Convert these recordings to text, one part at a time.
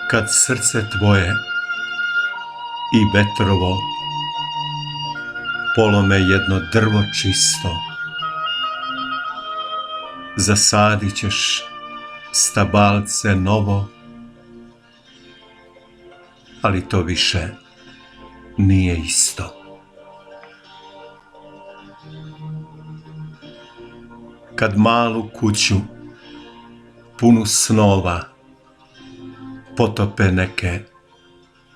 Kad srce tvoje i vetrovo polome jedno drvo čisto, zasadit ćeš stabalce novo, ali to više nije isto. Kad malu kuću punu snova potope neke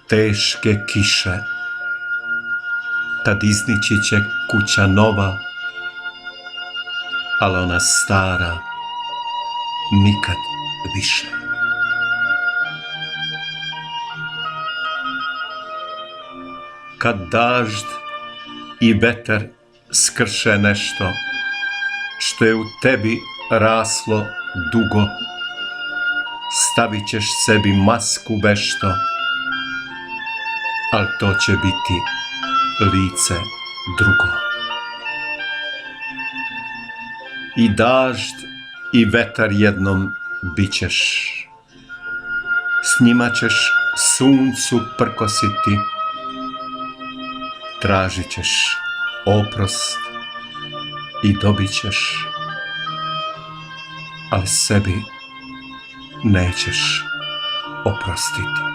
teške kiše, tad iznići će kuća nova, ali ona stara nikad više. Kad dažd i vetar skrše nešto što je u tebi raslo dugo, stavit ćeš sebi masku vešto, al to će biti lice drugo. I dažd i vetar jednom bit ćeš, s njima ćeš suncu prkositi, tražit ćeš oprost i dobit ćeš, ali sebi nećeš oprostiti.